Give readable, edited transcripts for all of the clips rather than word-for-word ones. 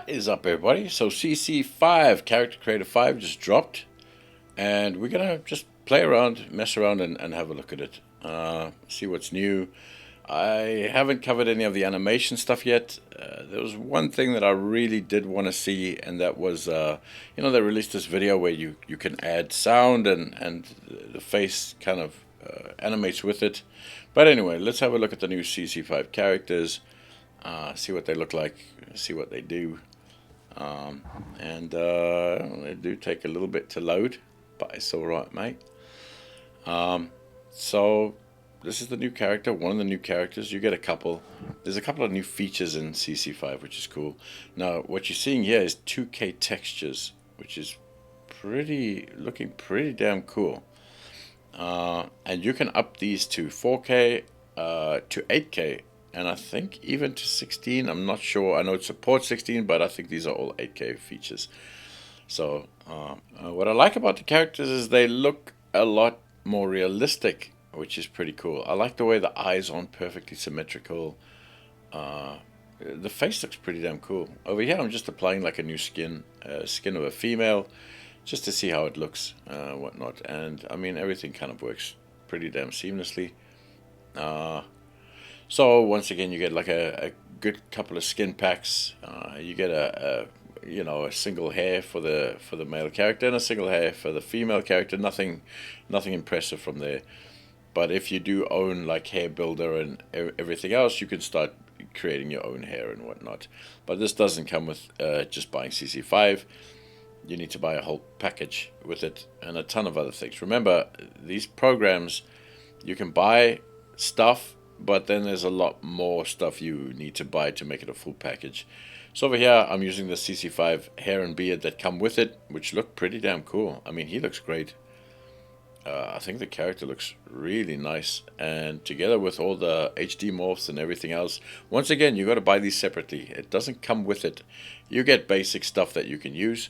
What is up, everybody? So CC5, Character Creator 5 just dropped, and we're gonna just play around, mess around, and have a look at it. See what's new. I haven't covered any of the animation stuff yet. There was one thing that I really did want to see, and that was, they released this video where you can add sound and the face kind of animates with it. But anyway, let's have a look at the new CC5 characters, see what they look like, see what they do. And they do take a little bit to load, but it's alright, mate. So this is the new character, one of the new characters. You get a couple. There's a couple of new features in CC5, which is cool. Now, what you're seeing here is 2K textures, which is looking pretty damn cool. And you can up these to 4K, to 8K, and I think even to 16. I'm not sure. I know it supports 16, but I think these are all 8K features. So what I like about the characters is they look a lot more realistic, which is pretty cool. I like the way the eyes aren't perfectly symmetrical. The face looks pretty damn cool. Over here I'm just applying like a new skin of a female, just to see how it looks, whatnot. And I mean, everything kind of works pretty damn seamlessly. So once again, you get like a good couple of skin packs. You get a single hair for the male character and a single hair for the female character. Nothing impressive from there. But if you do own like Hair Builder and everything else, you can start creating your own hair and whatnot. But this doesn't come with just buying CC5. You need to buy a whole package with it and a ton of other things. Remember, these programs, you can buy stuff, but then there's a lot more stuff you need to buy to make it a full package. So over here, I'm using the CC5 hair and beard that come with it, which look pretty damn cool. I mean, he looks great. I think the character looks really nice, and together with all the HD morphs and everything else, once again, you got to buy these separately. It doesn't come with it. You get basic stuff that you can use,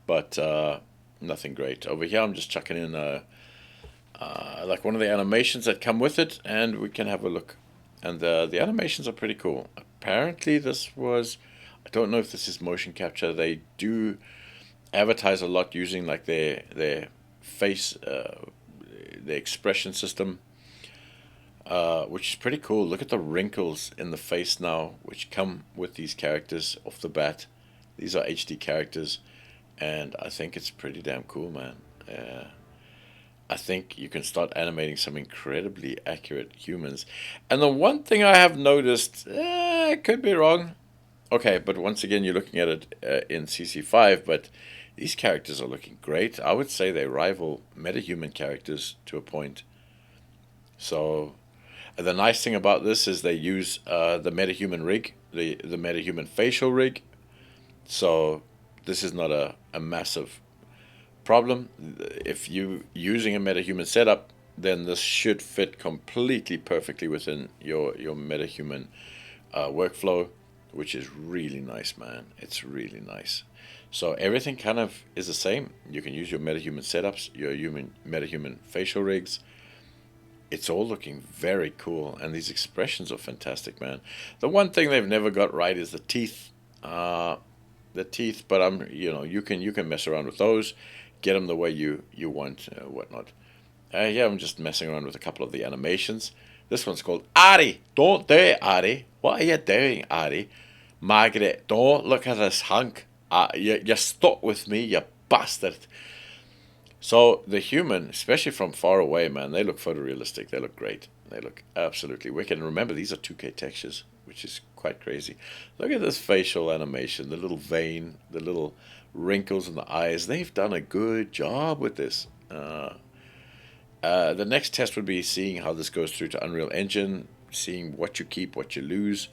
but nothing great. Over here, I'm just chucking in like one of the animations that come with it, and we can have a look. And the animations are pretty cool. Apparently, this was, I don't know if this is motion capture. They do advertise a lot using like their face, the expression system, which is pretty cool. Look at the wrinkles in the face now, which come with these characters off the bat. These are HD characters, and I think it's pretty damn cool, man. I think you can start animating some incredibly accurate humans. And the one thing I have noticed, I could be wrong. Okay, but once again, you're looking at it in CC5, but these characters are looking great. I would say they rival metahuman characters to a point. So the nice thing about this is they use the metahuman rig, the metahuman facial rig. So this is not a massive problem. If you using a metahuman setup, then this should fit completely perfectly within your metahuman workflow, which is really nice, man. It's really nice. So everything kind of is the same. You can use your metahuman setups, your metahuman facial rigs. It's all looking very cool, and these expressions are fantastic, man. The one thing they've never got right is the teeth. But you can mess around with those, get them the way you want, whatnot. Yeah, I'm just messing around with a couple of the animations. This one's called Ari. Don't do it, Ari. What are you doing, Ari? Margaret, don't look at this hunk. You're stuck with me, you bastard. So the human, especially from far away, man, they look photorealistic. They look great. They look absolutely wicked. And remember, these are 2K textures, which is quite crazy. Look at this facial animation, the little vein, the little wrinkles in the eyes. They've done a good job with this. The next test would be seeing how this goes through to Unreal Engine, seeing what you keep, what you lose.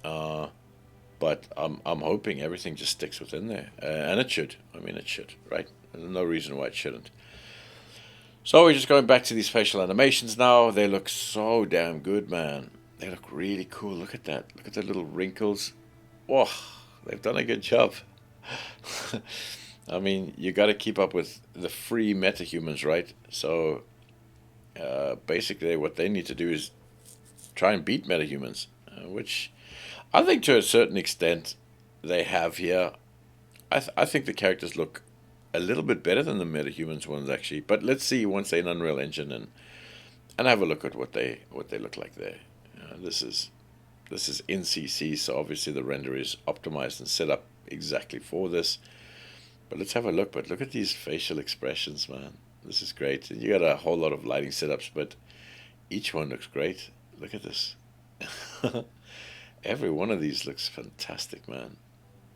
But I'm hoping everything just sticks within there, and it should. I mean, it should, right? There's no reason why it shouldn't. So we're just going back to these facial animations now. They look so damn good, man. They look really cool. Look at that. Look at the little wrinkles. Whoa, they've done a good job. I mean, you got to keep up with the free metahumans, right? So basically, what they need to do is try and beat metahumans, which I think to a certain extent they have here, I think the characters look a little bit better than the metahumans ones actually. But let's see once they're in Unreal Engine and have a look at what they look like there. This is in CC, so obviously the render is optimized and set up exactly for this. But let's have a look. But look at these facial expressions, man. This is great. You got a whole lot of lighting setups, but each one looks great. Look at this. Every one of these looks fantastic, man.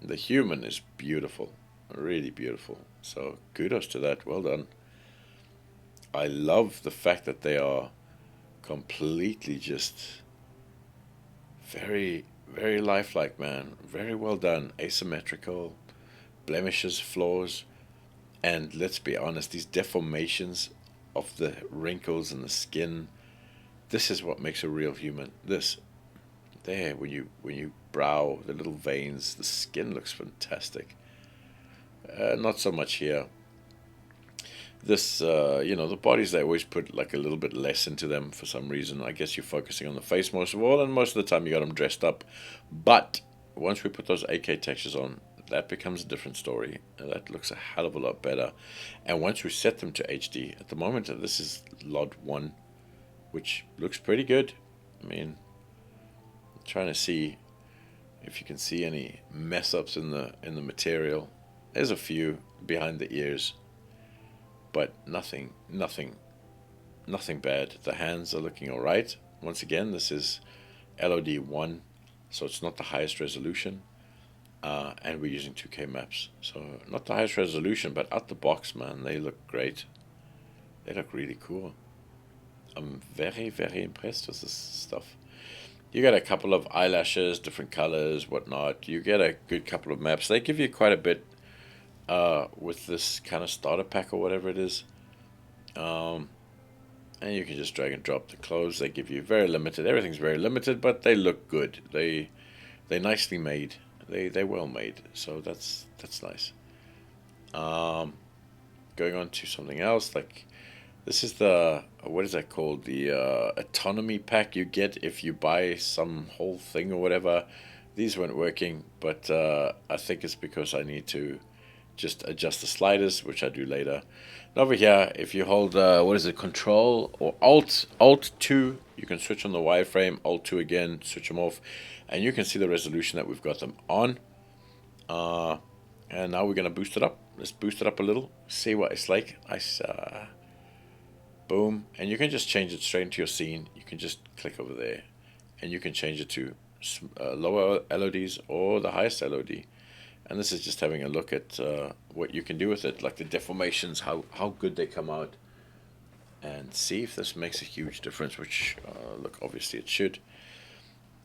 The human is beautiful, really beautiful. So kudos to that. Well done. I love the fact that they are completely just very, very lifelike, man. Very well done. Asymmetrical, blemishes, flaws, and let's be honest, these deformations of the wrinkles in the skin. This is what makes a real human. This there, when you brow the little veins, the skin looks fantastic. Not so much here. This, the bodies, they always put like a little bit less into them for some reason. I guess you're focusing on the face most of all, and most of the time you got them dressed up. But once we put those AK textures on, that becomes a different story. That looks a hell of a lot better. And once we set them to HD, at the moment this is LOD 1, which looks pretty good. I mean, I'm trying to see if you can see any mess ups in the material. There's a few behind the ears, but nothing bad. The hands are looking all right. Once again, this is LOD 1, so it's not the highest resolution, and we're using 2K maps, so not the highest resolution, but out the box, man, they look great. They look really cool. I'm very, very impressed with this stuff. You get a couple of eyelashes, different colors, whatnot. You get a good couple of maps. They give you quite a bit with this kind of starter pack or whatever it is. And you can just drag and drop the clothes. They give you very limited. Everything's very limited, but they look good. They're nicely made. They're well made. So that's nice. Going on to something else, like this is the, what is that called? The autonomy pack you get if you buy some whole thing or whatever. These weren't working, but I think it's because I need to just adjust the sliders, which I do later. And over here, if you hold Control or Alt 2, you can switch on the wireframe. Alt 2 again, switch them off, and you can see the resolution that we've got them on. And now we're gonna boost it up. Let's boost it up a little. See what it's like. Boom, and you can just change it straight into your scene. You can just click over there, and you can change it to lower LODs or the highest LOD. And this is just having a look at what you can do with it, like the deformations, how good they come out, and see if this makes a huge difference, which, look, obviously it should.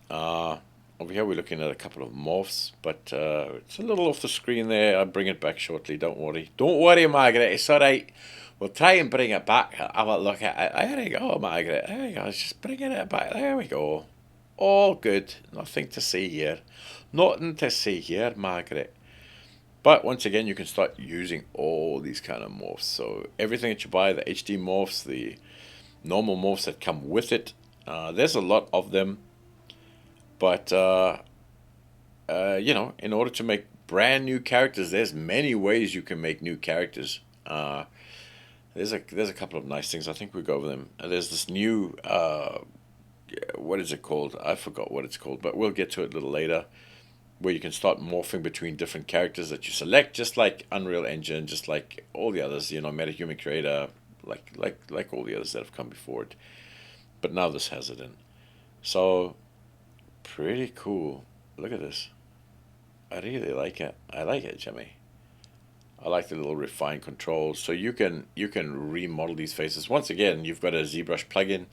Over here we're looking at a couple of morphs, but it's a little off the screen there. I'll bring it back shortly, don't worry. Don't worry, Margaret, it's alright. We'll try and bring it back. Have a look at it. There we go, Margaret. There we go. Just bringing it back. There we go. All good. Nothing to see here. Nothing to see here, Margaret. But once again, you can start using all these kind of morphs. So everything that you buy, the HD morphs, the normal morphs that come with it, there's a lot of them. But, in order to make brand new characters, there's many ways you can make new characters. There's a couple of nice things. I think we go over them. There's this new, what is it called? I forgot what it's called, but we'll get to it a little later, where you can start morphing between different characters that you select, just like Unreal Engine, just like all the others, MetaHuman Creator, like all the others that have come before it. But now this has it in. So, pretty cool. Look at this. I really like it. I like it, Jimmy. I like the little refined controls. So you can remodel these faces. Once again, you've got a ZBrush plugin,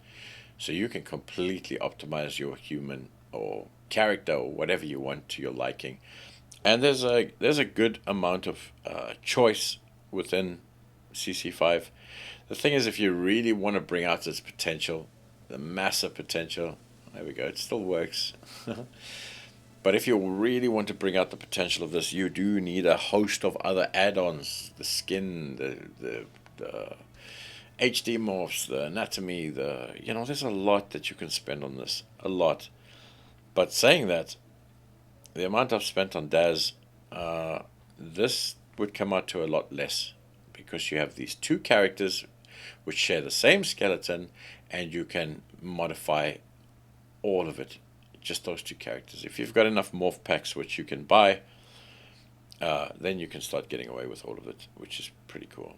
so you can completely optimize your human or character or whatever you want to your liking. And there's a good amount of choice within CC5. The thing is, if you really want to bring out its potential, the massive potential, there we go, it still works. But if you really want to bring out the potential of this, you do need a host of other add-ons. The skin, the HD morphs, the anatomy, there's a lot that you can spend on this. A lot. But saying that, the amount I've spent on Daz, this would come out to a lot less because you have these two characters which share the same skeleton, and you can modify all of it. Just those two characters. If you've got enough morph packs which you can buy, then you can start getting away with all of it, which is pretty cool.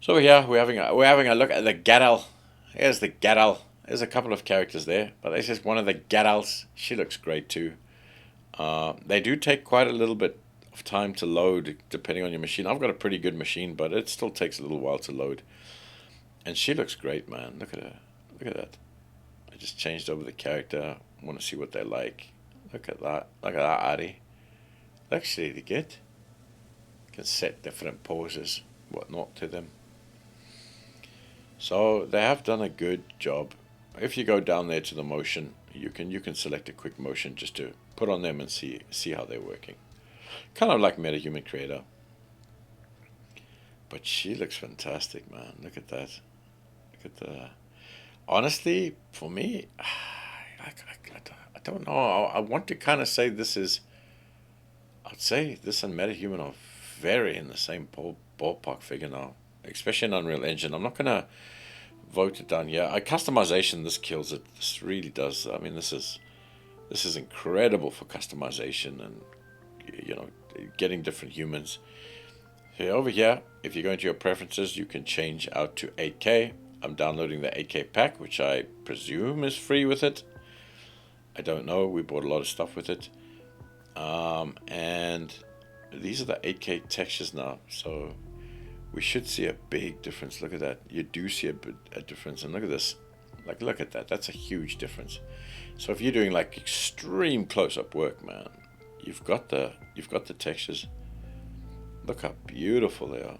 So yeah, we're having a look at the Gadal. Here's the Gadal. There's a couple of characters there, but this is one of the Gadals. She looks great too. They do take quite a little bit of time to load depending on your machine. I've got a pretty good machine, but it still takes a little while to load. And she looks great, man. Look at her. Look at that. I just changed over the character. I want to see what they're like. Look at that. Look at that, Ari. Looks really good. You can set different poses, whatnot to them. So they have done a good job. If you go down there to the motion, you can select a quick motion just to put on them and see how they're working. Kind of like MetaHuman Creator. But she looks fantastic, man. Look at that. Look at the... Honestly, for me, I don't know. I want to kind of say this is... I'd say this and MetaHuman are very in the same ballpark figure now. Especially in Unreal Engine. I'm not going to vote it down here. Customization, this kills it. This really does. I mean, this is incredible for customization and, you know, getting different humans. Here, over here, if you go into your preferences, you can change out to 8K. I'm downloading the 8K pack, which I presume is free with it. I don't know. We bought a lot of stuff with it. And these are the 8K textures now. So we should see a big difference. Look at that. You do see a difference. And look at this. Like, look at that. That's a huge difference. So if you're doing like extreme close-up work, man, you've got the textures. Look how beautiful they are.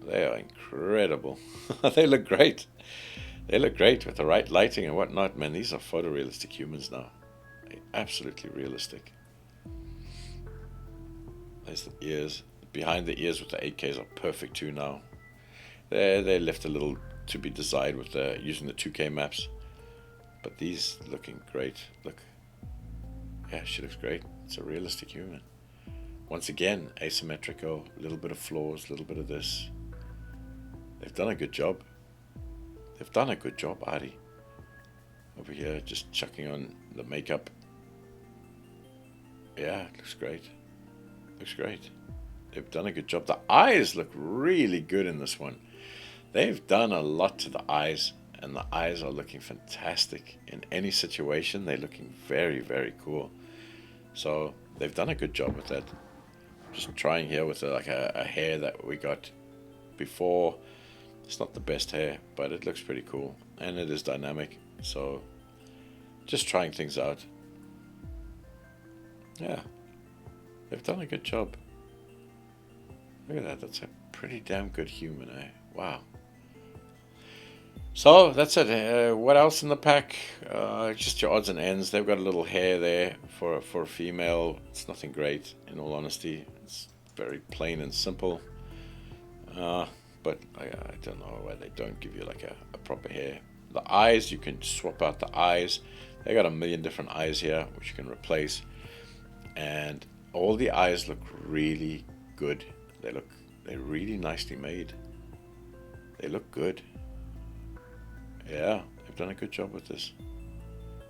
They are incredible. They look great. They look great with the right lighting and whatnot. Man, these are photorealistic humans now. Absolutely realistic. There's the ears. Behind the ears with the 8Ks are perfect too now. They left a little to be desired with using the 2K maps. But these looking great. Look. Yeah, she looks great. It's a realistic human. Once again, asymmetrical, a little bit of flaws, a little bit of this. They've done a good job. They've done a good job, Ari. Over here, just chucking on the makeup. Yeah, it looks great. Looks great. They've done a good job. The eyes look really good in this one. They've done a lot to the eyes, and the eyes are looking fantastic. In any situation, they're looking very, very cool. So they've done a good job with that. Just trying here with a hair that we got before. It's not the best hair, but it looks pretty cool, and it is dynamic. So just trying things out. Yeah, they've done a good job. Look at that. That's a pretty damn good human, eh? Wow. So that's it. What else in the pack? Just your odds and ends. They've got a little hair there for a female. It's nothing great, in all honesty. It's very plain and simple. But I don't know why they don't give you like a proper hair. The eyes, you can swap out the eyes. They got a million different eyes here, which you can replace. And all the eyes look really good. They're really nicely made. They look good. Yeah, they've done a good job with this.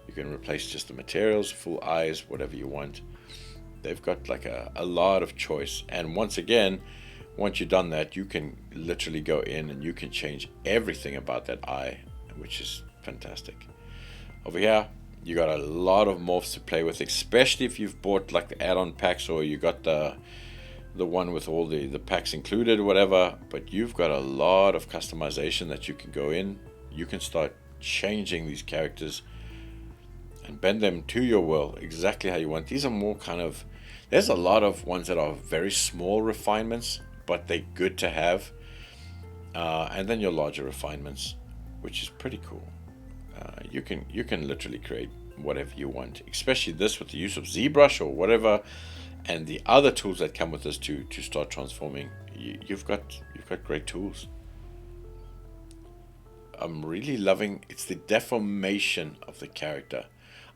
You can replace just the materials, full eyes, whatever you want. They've got like a lot of choice. And once again, once you've done that, you can literally go in and you can change everything about that eye, which is fantastic. Over here, you got a lot of morphs to play with, especially if you've bought like the add-on packs, or you got the one with all the packs included, whatever. But you've got a lot of customization that you can go in. You can start changing these characters and bend them to your will exactly how you want. These are more kind of, there's a lot of ones that are very small refinements, but they're good to have. And then your larger refinements, which is pretty cool. You can literally create whatever you want, especially this with the use of ZBrush or whatever, and the other tools that come with this to start transforming. You've got great tools. I'm really loving, it's the deformation of the character.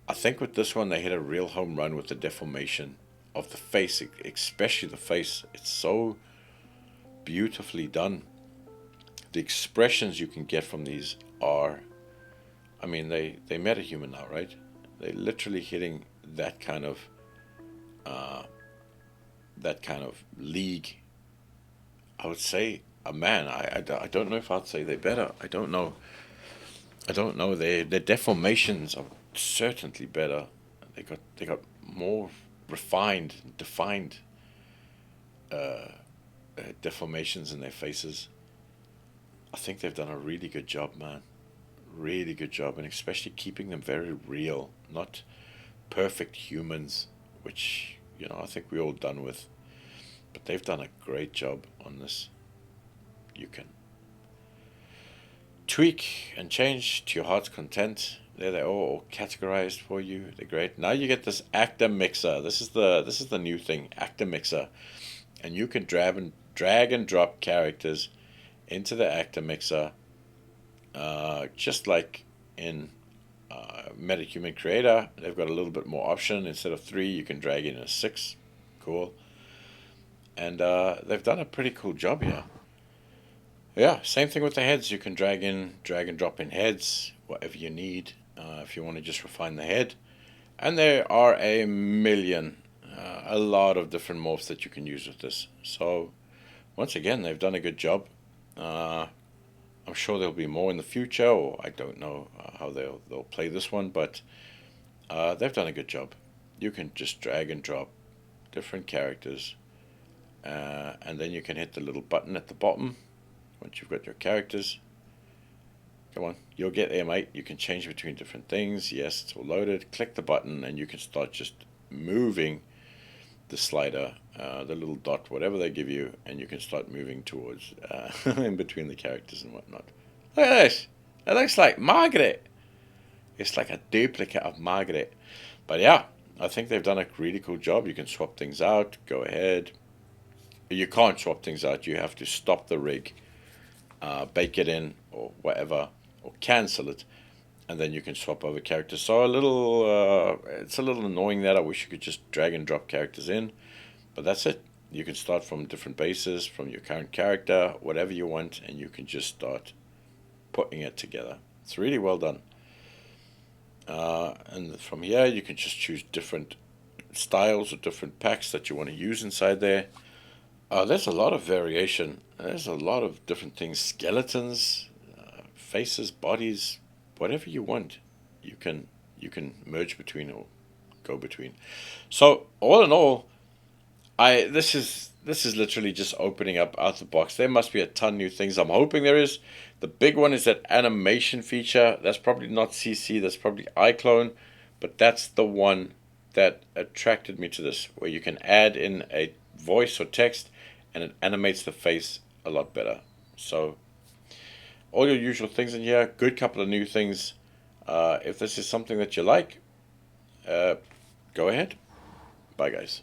I think with this one they hit a real home run with the deformation of the face, especially the face. It's so beautifully done. The expressions you can get from these are, I mean, they met a human now, right? They're literally hitting that kind of uh, league. I would say a man. I don't know if I'd say they're better. I don't know. I don't know. Their deformations are certainly better. They got more refined, defined deformations in their faces. I think they've done a really good job, man. Really good job, and especially keeping them very real, not perfect humans, which I think we're all done with. But they've done a great job on this. You can tweak and change to your heart's content. There they are, all categorized for you. They're great. Now you get this actor mixer. This is the new thing, actor mixer, and you can drag and drop characters into the actor mixer, just like in MetaHuman Creator. They've got a little bit more option. Instead of 3, you can drag in a 6. Cool. And they've done a pretty cool job here. Yeah, same thing with the heads. You can drag and drop in heads, whatever you need, if you want to just refine the head. And there are a lot of different morphs that you can use with this. So, once again, they've done a good job. I'm sure there'll be more in the future, or I don't know how they'll play this one, but they've done a good job. You can just drag and drop different characters, and then you can hit the little button at the bottom once you've got your characters. Come on, you'll get there, mate. You can change between different things. Yes, it's all loaded. Click the button, and you can start just moving the slider, the little dot, whatever they give you, and you can start moving towards in between the characters and whatnot. Look at this. It looks like Margaret. It's like a duplicate of Margaret. But yeah, I think they've done a really cool job. You can swap things out. Go ahead. You can't swap things out. You have to stop the rig, bake it in, or whatever, or cancel it, and then you can swap over characters. So it's a little annoying that I wish you could just drag and drop characters in, but that's it. You can start from different bases, from your current character, whatever you want, and you can just start putting it together. It's really well done. And from here, you can just choose different styles or different packs that you want to use inside there. There's a lot of variation. There's a lot of different things. Skeletons, faces, bodies, whatever you want, you can merge between or go between. So all in all, this is literally just opening up out the box. There must be a ton of new things. I'm hoping there is. The big one is that animation feature. That's probably not CC. That's probably iClone, but that's the one that attracted me to this, where you can add in a voice or text, and it animates the face a lot better. So all your usual things in here. Good couple of new things. If this is something that you like, go ahead. Bye, guys.